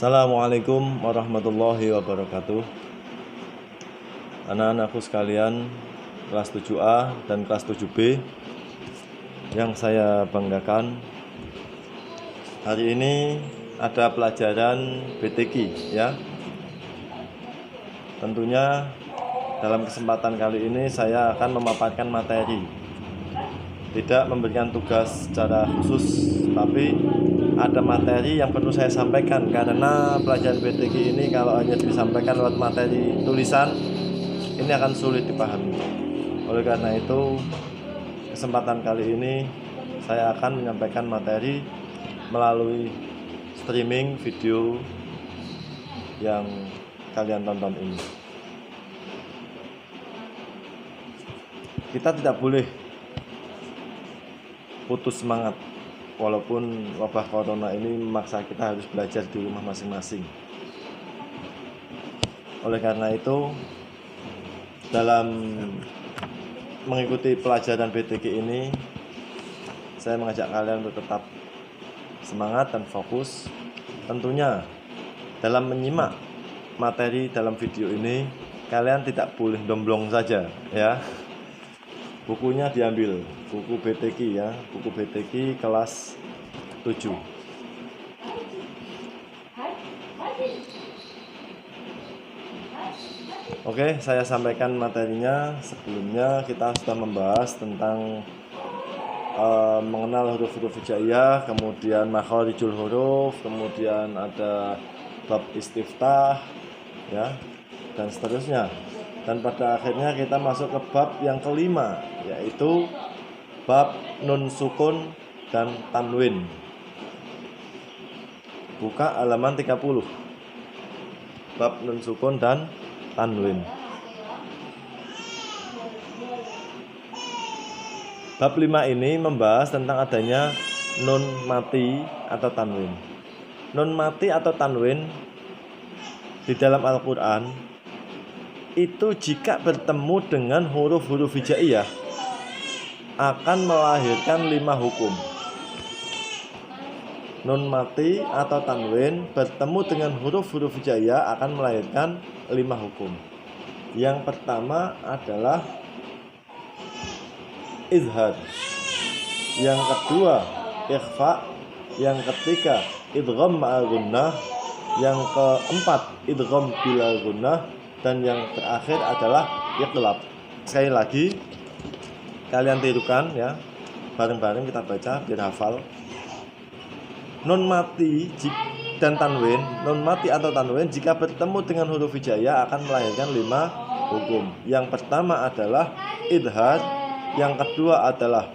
Assalamualaikum warahmatullahi wabarakatuh. Anak-anakku sekalian, kelas 7A dan kelas 7B yang saya banggakan, hari ini ada pelajaran BTQ ya. Tentunya dalam kesempatan kali ini saya akan memaparkan materi, tidak memberikan tugas secara khusus, tapi ada materi yang perlu saya sampaikan, karena pelajaran BTQ ini kalau hanya disampaikan lewat materi tulisan, ini akan sulit dipahami. Oleh karena itu, kesempatan kali ini saya akan menyampaikan materi melalui streaming video yang kalian tonton ini. Kita tidak boleh putus semangat, walaupun wabah corona ini memaksa kita harus belajar di rumah masing-masing. Oleh karena itu, dalam mengikuti pelajaran BTQ ini, saya mengajak kalian untuk tetap semangat dan fokus. Tentunya dalam menyimak materi dalam video ini, kalian tidak boleh domblong saja ya. Bukunya diambil, buku BTQ ya, buku BTQ kelas 7. Oke, saya sampaikan materinya. Sebelumnya kita sudah membahas tentang mengenal huruf-huruf hijaiyah, kemudian makharijul huruf, kemudian ada bab istiftah ya, dan seterusnya. Dan pada akhirnya kita masuk ke bab yang kelima, yaitu bab nun sukun dan tanwin. Buka halaman 30. Bab nun sukun dan tanwin. Bab 5 ini membahas tentang adanya nun mati atau tanwin. Nun mati atau tanwin di dalam Al-Quran itu jika bertemu dengan huruf-huruf hijaiyah akan melahirkan 5 hukum. Nun mati atau tanwin bertemu dengan huruf-huruf hijaiyah akan melahirkan 5 hukum. Yang pertama adalah izhar, yang kedua ikhfa, yang ketiga idgham ma'al gunnah, yang keempat idgham bila gunnah, dan yang terakhir adalah iqlab. Sekali lagi kalian tirukan ya, bareng-bareng kita baca biar hafal. Nun mati dan tanwin, nun mati atau tanwin jika bertemu dengan huruf hijaiyah akan melahirkan 5 hukum. Yang pertama adalah idhar, yang kedua adalah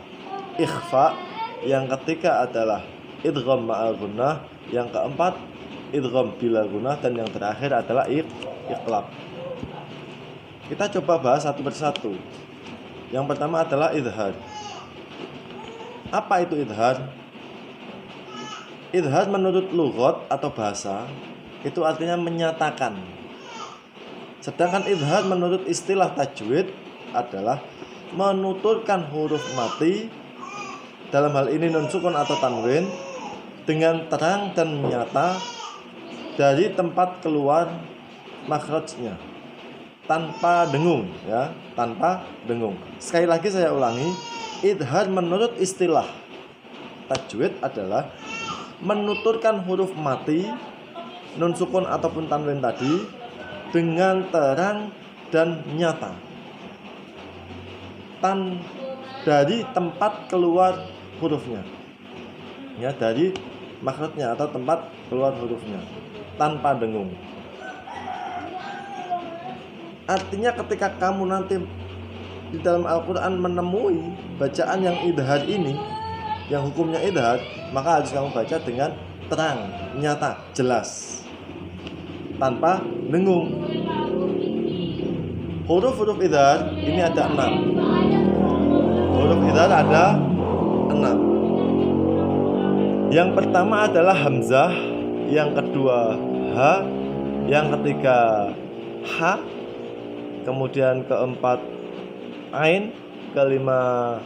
ikhfa, yang ketiga adalah idgham ma'al gunnah, yang keempat idgham bila gunnah, dan yang terakhir adalah iqlab. Kita coba bahas satu persatu. Yang pertama adalah idhar. Apa itu idhar? Idhar menurut lughat atau bahasa itu artinya menyatakan. Sedangkan idhar menurut istilah tajwid adalah menuturkan huruf mati, dalam hal ini nun sukun atau tanwin, dengan terang dan nyata dari tempat keluar makhrajnya, tanpa dengung ya, tanpa dengung. Sekali lagi saya ulangi, idhar menurut istilah tajwid adalah menuturkan huruf mati, nun sukun ataupun tanwin tadi dengan terang dan nyata dari tempat keluar hurufnya ya, dari makhrajnya atau tempat keluar hurufnya, tanpa dengung. Artinya ketika kamu nanti di dalam Al-Quran menemui bacaan yang idhar ini, yang hukumnya idhar, maka harus kamu baca dengan terang, nyata, jelas, tanpa dengung. Huruf-huruf idhar ini ada 6. Huruf idhar ada 6. Yang pertama adalah hamzah, yang kedua ha, yang ketiga ha, kemudian keempat ain, kelima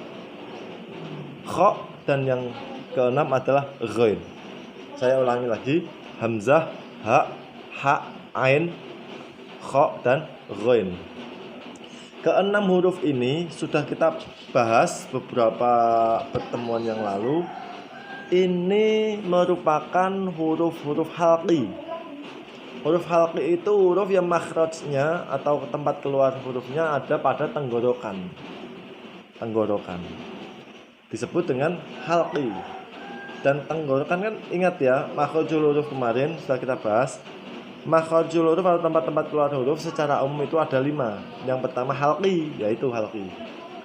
kha, dan yang keenam adalah ghain. Saya ulangi lagi, hamzah, ha, ha, ain, kha, dan ghain. Keenam huruf ini sudah kita bahas beberapa pertemuan yang lalu. Ini merupakan huruf-huruf halqi. Huruf halqi itu huruf yang makhrajnya atau tempat keluar hurufnya ada pada tenggorokan. Disebut dengan halqi. Dan tenggorokan kan ingat ya, makhrajul huruf kemarin sudah kita bahas. Makhrajul huruf atau tempat-tempat keluar huruf secara umum itu ada 5. Yang pertama halqi, yaitu halqi.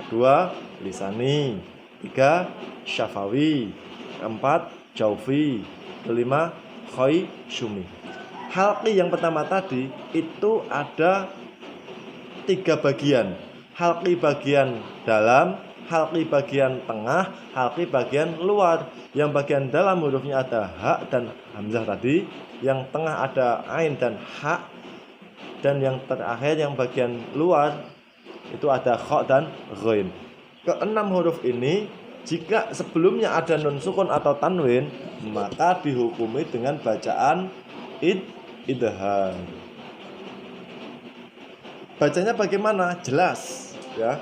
Kedua lisani. 3 syafawi. 4 jaufi. 5 khayshumi. Halqi yang pertama tadi itu ada 3 bagian. Halqi bagian dalam, halqi bagian tengah, halqi bagian luar. Yang bagian dalam hurufnya ada ha dan hamzah tadi, yang tengah ada ain dan ha, dan yang terakhir yang bagian luar itu ada kha dan ghain. Keenam huruf ini jika sebelumnya ada nun sukun atau tanwin, maka dihukumi dengan bacaan idhar. Bacanya bagaimana? Jelas ya.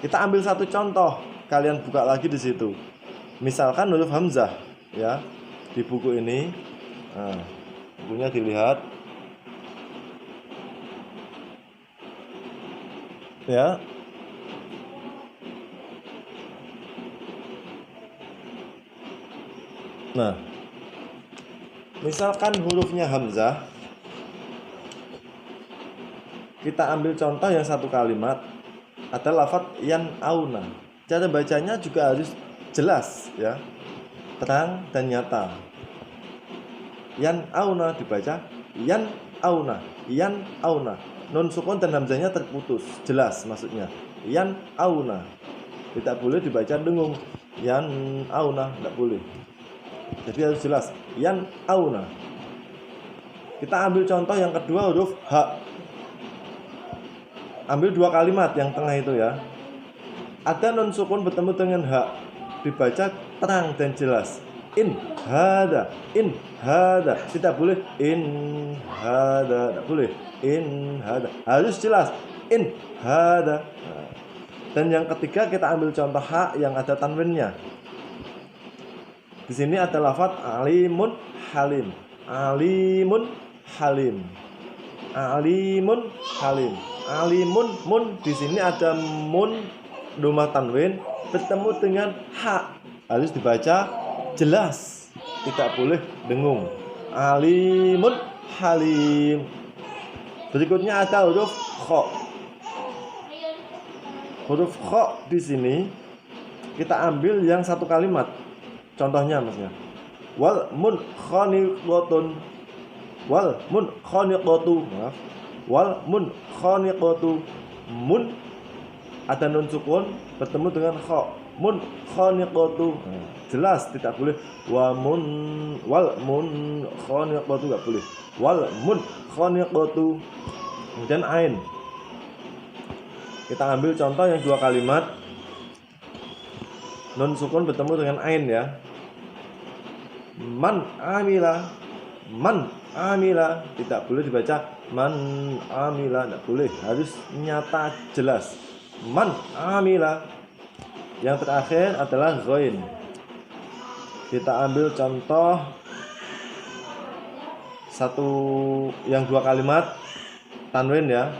Kita ambil satu contoh, kalian buka lagi di situ. Misalkan huruf hamzah ya. Di buku ini. Nah, bukunya dilihat. Ya. Nah, misalkan hurufnya hamzah, kita ambil contoh yang satu kalimat, ada lafaz yan auna. Cara bacanya juga harus jelas ya, terang dan nyata. Yan auna dibaca yan auna, yan auna. Nun sukun dan hamzahnya terputus, jelas maksudnya. Yan auna. Tidak boleh dibaca dengung. Yan auna, tidak boleh. Jadi harus jelas. Yan auna. Kita ambil contoh yang kedua huruf ha. Ambil 2 kalimat yang tengah itu ya. Ada nun sukun bertemu dengan ha. Dibaca terang dan jelas. In hada, in hada. Tidak boleh in hada, tidak boleh in hada. Harus jelas in hada. Dan yang ketiga kita ambil contoh ha yang ada tanwinnya. Di sini ada lafaz alimun halim. Alimun halim. Alimun halim. Alimun mun, di sini ada mun domah tanwin bertemu dengan ha, harus dibaca jelas, tidak boleh dengung. Alimun halim. Berikutnya ada huruf kha. Huruf kha di sini kita ambil yang satu kalimat. Contohnya maksudnya wal mun khaniqatun. Wal mun khaniqatu. Maaf. Wal mun khaniqatu. Mun ada nun sukun bertemu dengan kha. Mun khaniqatu. Jelas tidak boleh wa mun wal mun khaniqatu, enggak boleh. Wal mun khaniqatu. Kemudian ain. Kita ambil contoh yang 2 kalimat. Nun sukun bertemu dengan ain ya. Man amila. Man amila, tidak boleh dibaca man amila, tidak boleh, harus nyata jelas. Man amila. Yang terakhir adalah ghain. Kita ambil contoh satu yang 2 kalimat tanwin ya.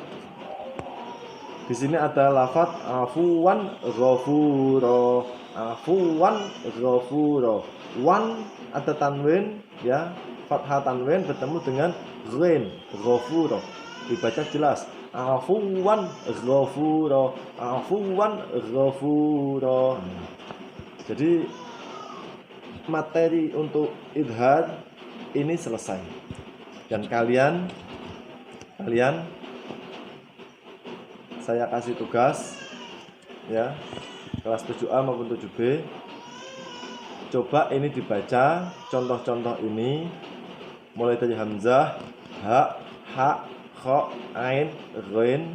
Di sini ada lafaz afuwan ghafura. Afuwan ghafura. Wan ada tanwin ya, fathah tanwin bertemu dengan ghain, ghafura. Dibaca jelas. Afuwan ghafura. Afuwan ghafura. Jadi materi untuk idhar ini selesai. Dan kalian saya kasih tugas ya, kelas 7A maupun 7B. Coba ini dibaca contoh-contoh ini mulai dari hamzah, ha, kha, ain, ghain.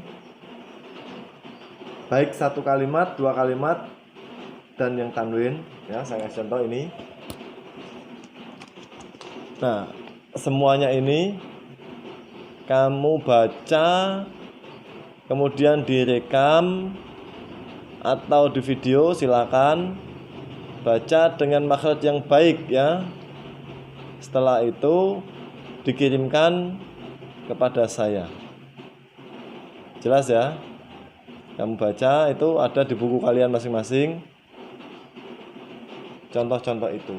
Baik 1 kalimat, 2 kalimat dan yang tanwin ya, saya kasih contoh ini. Nah, semuanya ini kamu baca, kemudian direkam atau di video, silakan baca dengan makhraj yang baik ya. Setelah itu dikirimkan kepada saya. Jelas ya? Kamu baca, itu ada di buku kalian masing-masing contoh-contoh itu.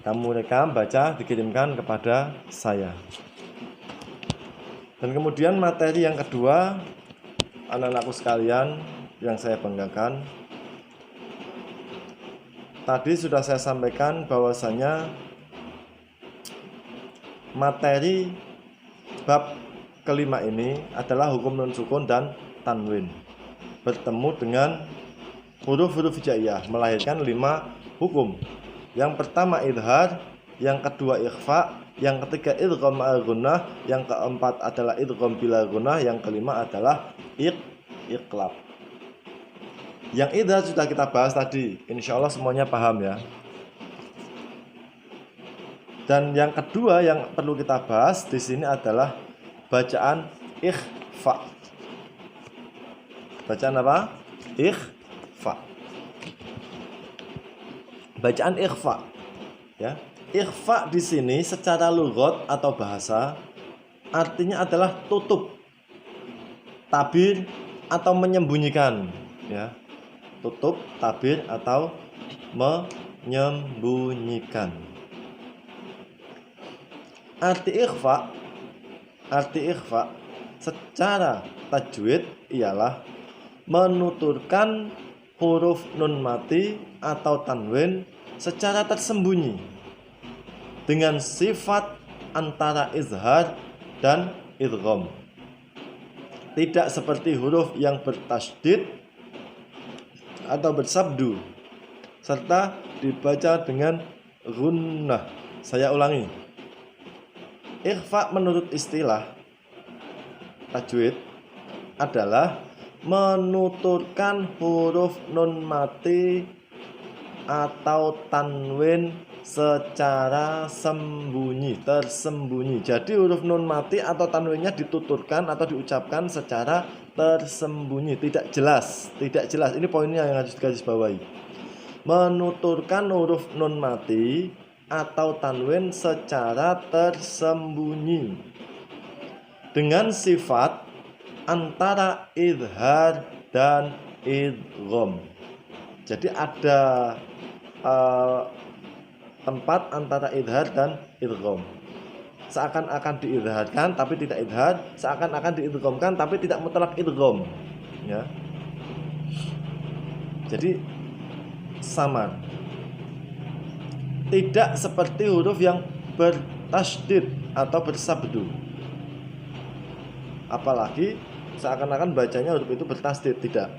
Kamu rekam, baca, dikirimkan kepada saya. Dan kemudian materi yang kedua, anak-anakku sekalian yang saya banggakan, tadi sudah saya sampaikan bahwasanya materi bab kelima ini adalah hukum nun sukun dan tanwin bertemu dengan huruf-huruf hijaiyah, melahirkan 5 hukum. Yang pertama idhar, yang kedua ikhfa, yang ketiga idgham ma'al gunnah, yang keempat adalah idgham bila gunnah, yang kelima adalah iqlab. Yang idhar sudah kita bahas tadi, insya Allah semuanya paham ya. Dan yang kedua yang perlu kita bahas di sini adalah bacaan ikhfa. Bacaan apa? Ikhfa. Bacaan ikhfa ya. Ikhfa di sini secara lughat atau bahasa artinya adalah tutup, tabir atau menyembunyikan ya. Tutup, tabir atau menyembunyikan. Arti ikhfa secara tajwid ialah menuturkan huruf nun mati atau tanwin secara tersembunyi dengan sifat antara izhar dan idgham. Tidak seperti huruf yang bertasydid atau bersabdu serta dibaca dengan gunnah. Saya ulangi. Ikhfa menurut istilah tajwid adalah menuturkan huruf nun mati atau tanwin secara tersembunyi. Jadi huruf nun mati atau tanwinnya dituturkan atau diucapkan secara tersembunyi, tidak jelas. Ini poinnya yang harus digaris bawahi. Menuturkan huruf nun mati atau tanwin secara tersembunyi dengan sifat antara idhar dan idgham. Jadi ada tempat antara idhar dan idgham. Seakan-akan diidharkan tapi tidak idhar, seakan-akan diidghamkan tapi tidak mutlak idgham ya. Jadi samar. Tidak seperti huruf yang bertasydid atau bersabdu. Apalagi seakan-akan bacanya huruf itu bertasydid, tidak.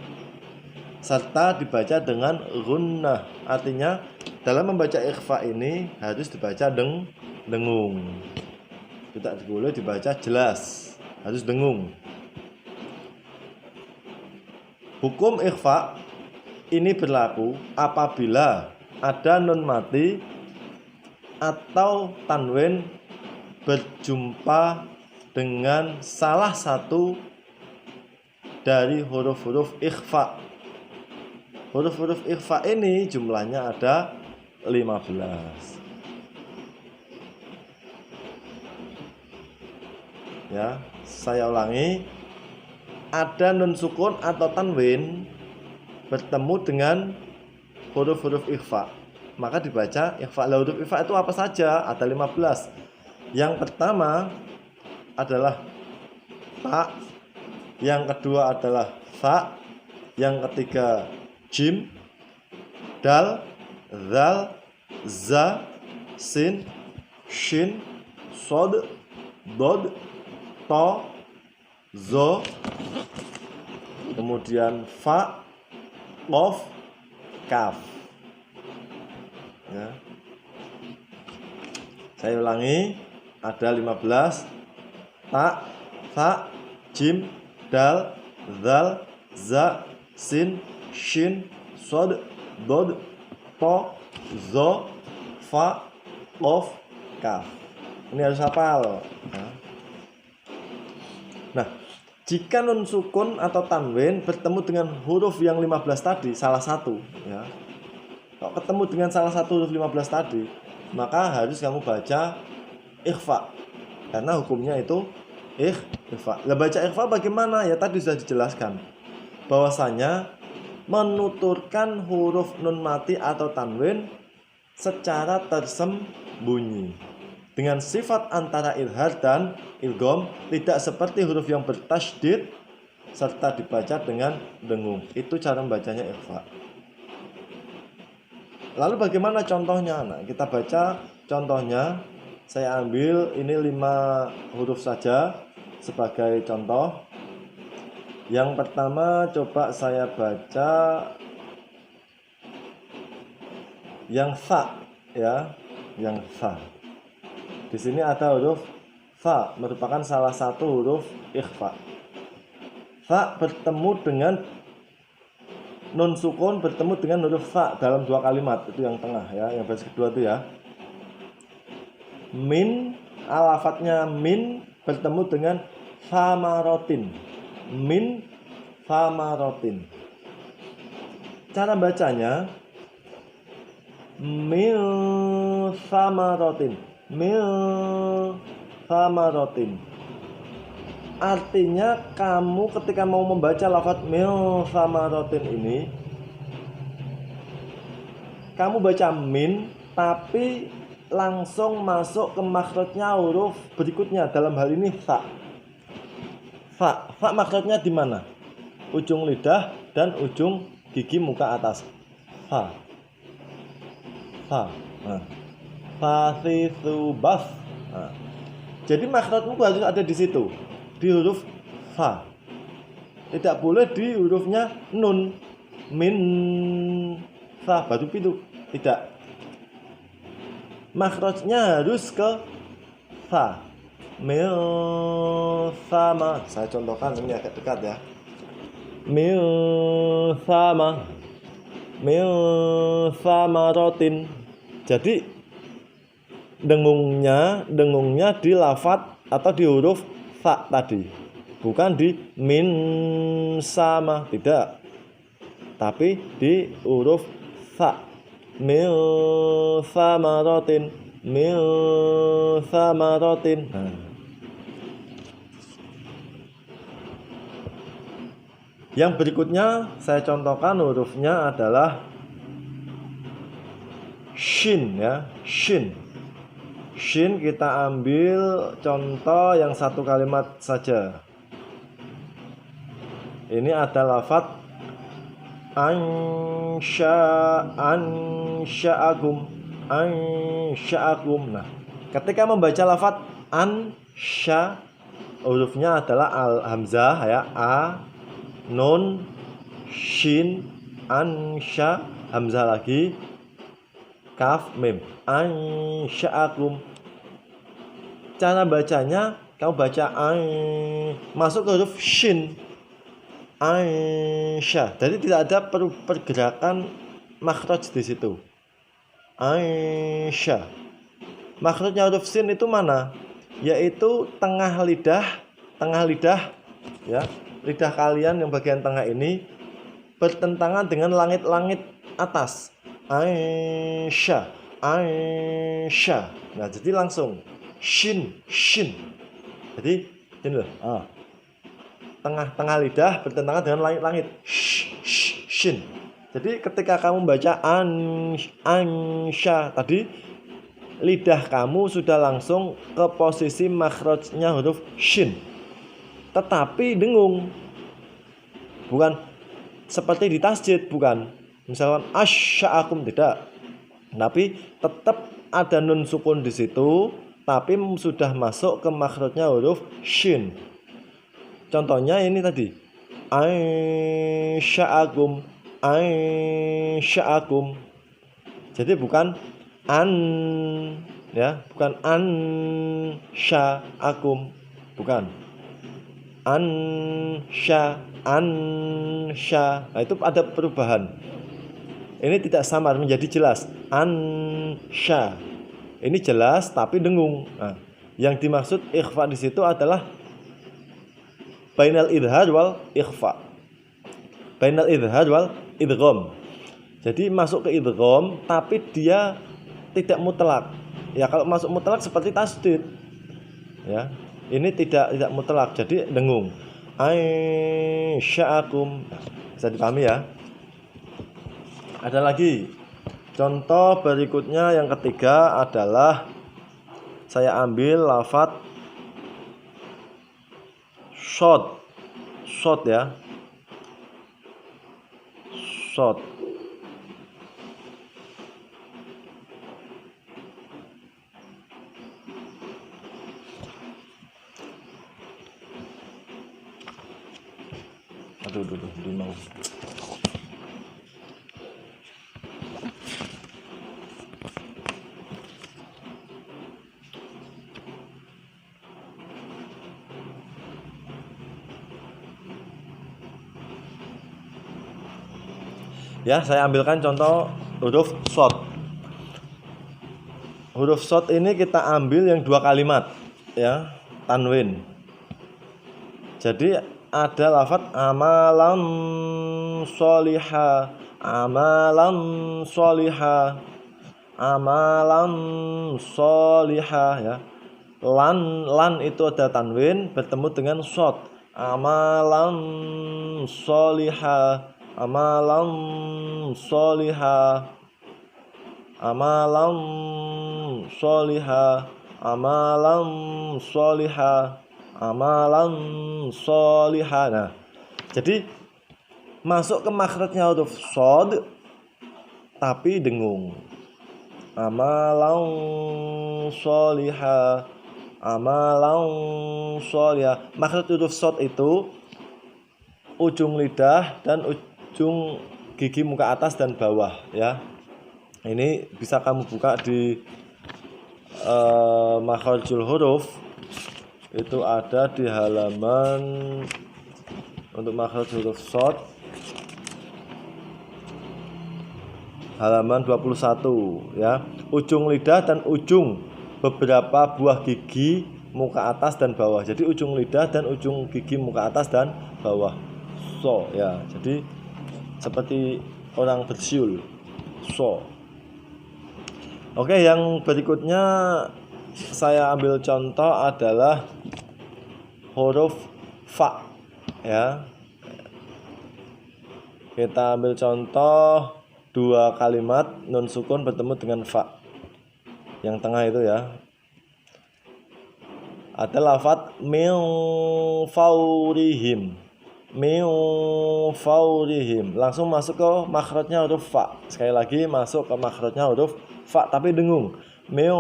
Serta dibaca dengan gunnah. Artinya dalam membaca ikhfa ini harus dibaca dengung. Tidak boleh dibaca jelas, harus dengung. Hukum ikhfa ini berlaku apabila ada nun mati atau tanwin berjumpa dengan salah satu dari huruf-huruf ikhfa. Huruf-huruf ikhfa ini jumlahnya ada 15. Ya, saya ulangi. Ada nun sukun atau tanwin bertemu dengan huruf-huruf ikhfa, maka dibaca ikhfa. Huruf ikhfa itu apa saja? Ada 15. Yang pertama adalah ta, yang kedua adalah fa, yang ketiga jim, dal, zal, za, sin, shin, sod, dod, to, zo, kemudian fa, qaf, kaf ya. Saya ulangi, ada 15. Ta, fa, jim, dal, zal, za, sin, shin, sod, dod, to, zo, fa, qaf, kaf. Ini harus hafal. Nah, jika nun sukun atau tanwin bertemu dengan huruf yang 15 tadi, salah satu, ya. Kalau ketemu dengan salah satu huruf 15 tadi, maka harus kamu baca ikhfa. Karena hukumnya itu ikhfa. Lah baca ikhfa bagaimana? Ya tadi sudah dijelaskan. Bahwasanya menuturkan huruf nun mati atau tanwin secara tersembunyi dengan sifat antara idhar dan idgham, tidak seperti huruf yang bertasydid serta dibaca dengan dengung. Itu cara membacanya ikhfa. Lalu bagaimana contohnya? Nah, kita baca contohnya. Saya ambil ini 5 huruf saja sebagai contoh. Yang pertama coba saya baca yang fa, ya, yang fa. Di sini ada huruf fa, merupakan salah satu huruf ikhfa. Fa bertemu dengan nun sukun bertemu dengan huruf fa dalam 2 kalimat, itu yang tengah, ya, yang baris kedua itu, ya. Min, alafatnya min bertemu dengan famarotin. Min famarotin. Cara bacanya min famarotin. Min famarotin. Artinya kamu ketika mau membaca lafaz min famarotin ini, kamu baca min tapi langsung masuk ke makhrajnya huruf berikutnya, dalam hal ini fa. Fa makhrajnya di mana? Ujung lidah dan ujung gigi muka atas. Fa. Nah. Fasithubas. Nah. Jadi makhrajmu harus ada di situ, di huruf fa. Tidak boleh di hurufnya nun. Min fa baru itu. Tidak. Makhrajnya harus ke fa. Min sama. Saya contohkan ini agak dekat, ya. Min sama. Min samarotin. Jadi dengungnya di lafaz atau di huruf fa tadi, bukan di min sama, tidak, tapi di huruf fa. Min samarotin, min samarotin. Yang berikutnya saya contohkan hurufnya adalah shin, ya, shin. Shin kita ambil contoh yang 1 kalimat saja. Ini ada lafaz ansha'akum. Nah, ketika membaca lafaz ansha, hurufnya adalah al hamzah, ya, a, nun, shin, ansha, hamzah lagi, kaf, mim, ansha'akum. Cara bacanya kamu baca masuk ke huruf shin, ansha. Jadi tidak ada pergerakan makhraj di situ. Ansha. Makhrajnya huruf sin itu mana? Yaitu tengah lidah, ya. Lidah kalian yang bagian tengah ini bertentangan dengan langit-langit atas. Ansha. Nah, jadi langsung shin. Jadi ini loh. Tengah lidah bertentangan dengan langit-langit. Shin. Jadi ketika kamu baca ansha tadi, lidah kamu sudah langsung ke posisi makhrajnya huruf shin. Tetapi dengung. Bukan seperti di tasjid, bukan. Misalkan asya'akum, tidak. Tapi tetap ada nun sukun di situ, tapi sudah masuk ke makhrajnya huruf shin. Contohnya ini tadi, ansha'akum. Jadi bukan ya, bukan ansha'akum, bukan ansha. Nah, itu ada perubahan. Ini tidak samar, menjadi jelas ansha. Ini jelas tapi dengung. Nah, yang dimaksud ikhfa di situ adalah bainal idhar wal ikhfa. Bainal idhar wal idgham. Jadi masuk ke idgham tapi dia tidak mutlak. Ya kalau masuk mutlak seperti tasdid. Ya. Ini tidak mutlak, jadi dengung. Aisya'akum. Bisa dipahami ya. Ada lagi. Contoh berikutnya yang ketiga adalah saya ambil lafadz shod. Shod ya. Shod. Aduh, mau. Ya, saya ambilkan contoh huruf shod. Huruf shod ini kita ambil yang 2 kalimat, ya, tanwin. Jadi ada lafadz amalan sholiha, amalan sholiha, amalan sholiha ya. Lan itu ada tanwin bertemu dengan shod. Amalan sholiha, amalan sholiha, amalan sholiha, amalan sholiha, amalan sholiha. Nah, jadi masuk ke makhrajnya huruf shod tapi dengung. Amalan sholiha, amalan sholiha. Makhraj huruf shod itu ujung lidah dan ujung gigi muka atas dan bawah ya. Ini bisa kamu buka di makhrajul huruf. Itu ada di halaman untuk makhraj huruf shod halaman 21 ya. Ujung lidah dan ujung beberapa buah gigi muka atas dan bawah. Jadi ujung lidah dan ujung gigi muka atas dan bawah. So ya. Jadi seperti orang bersiul. So. Oke, yang berikutnya saya ambil contoh adalah huruf fa ya. Kita ambil contoh 2 kalimat nun sukun bertemu dengan fa. Yang tengah itu ya. Ada lafadz min faurihim. Min faurihim. Langsung masuk ke makhrajnya huruf fa. Sekali lagi masuk ke makhrajnya huruf fa tapi dengung. Min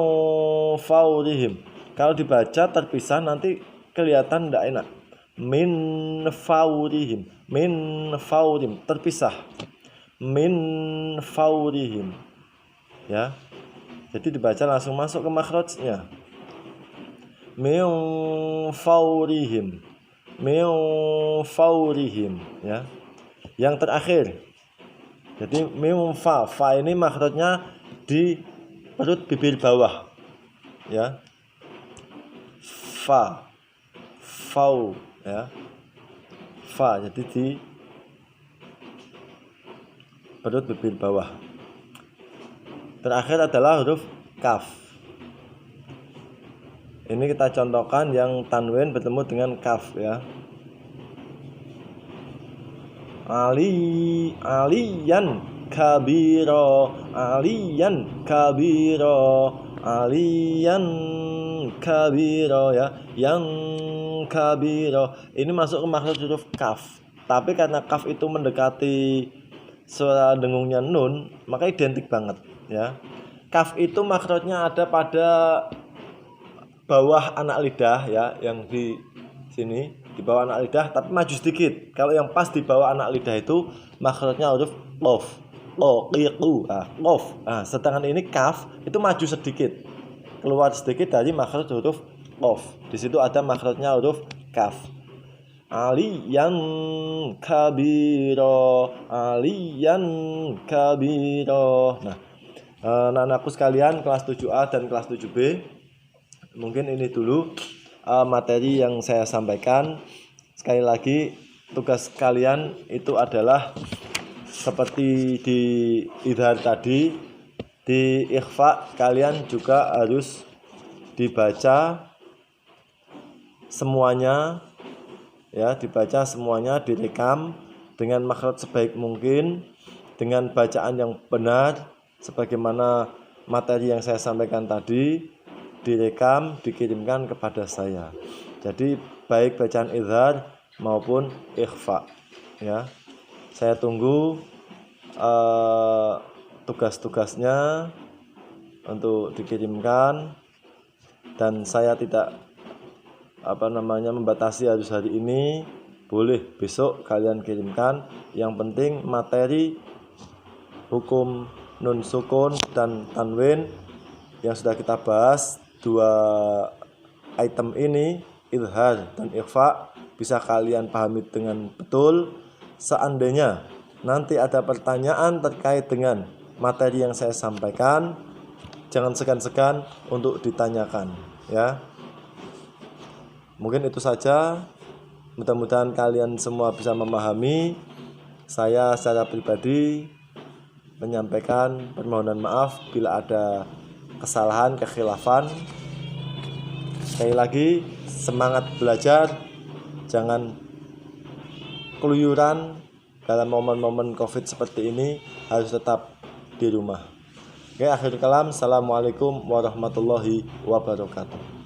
faurihim. Kalau dibaca terpisah nanti kelihatan tidak enak. Min faurihim. Min faurihim terpisah. Min faurihim. Ya. Jadi dibaca langsung masuk ke makhrajnya. Min faurihim. Min faurihim ya. Yang terakhir. Jadi min fa ini makhrajnya di perut bibir bawah. Ya. Fau ya. Fa jadi di perut bibir bawah. Terakhir adalah huruf kaf. Ini kita contohkan yang tanwin bertemu dengan kaf ya. Aliyan kabiro, aliyan kabiro, aliyan kabiro ya. Yang kabiro. Ini masuk ke makhraj huruf kaf. Tapi karena kaf itu mendekati suara dengungnya nun, maka identik banget ya. Kaf itu makhrajnya ada pada bawah anak lidah ya, yang di sini di bawah anak lidah tapi maju sedikit. Kalau yang pas di bawah anak lidah itu makhrajnya huruf qaf. Qaf. Nah, sedangkan ini kaf itu maju sedikit. Keluar sedikit dari makhraj huruf qaf. Di situ ada makhrajnya huruf kaf. Aliyan kabiro, aliyan kabiro. Nah, Anak-anakku sekalian kelas 7A dan kelas 7B, mungkin ini dulu materi yang saya sampaikan. Sekali lagi, tugas kalian itu adalah seperti di idhar tadi, di ikhfa kalian juga harus dibaca semuanya, ya, dibaca semuanya, direkam dengan makhraj sebaik mungkin, dengan bacaan yang benar sebagaimana materi yang saya sampaikan tadi, direkam, dikirimkan kepada saya. Jadi baik bacaan idhar maupun ikhfa, ya. Saya tunggu tugas-tugasnya untuk dikirimkan, dan saya tidak membatasi harus hari ini, boleh besok kalian kirimkan. Yang penting materi hukum nun sukun dan tanwin yang sudah kita bahas, 2 item ini, idhar dan ikhfa, bisa kalian pahami dengan betul. Seandainya nanti ada pertanyaan terkait dengan materi yang saya sampaikan, jangan segan-segan untuk ditanyakan, ya. Mungkin itu saja. Mudah-mudahan kalian semua bisa memahami. Saya secara pribadi menyampaikan permohonan maaf bila ada kesalahan, kekhilafan. Sekali lagi, semangat belajar, jangan keluyuran dalam momen-momen COVID seperti ini, harus tetap di rumah. Oke, akhir kalam, assalamualaikum warahmatullahi wabarakatuh.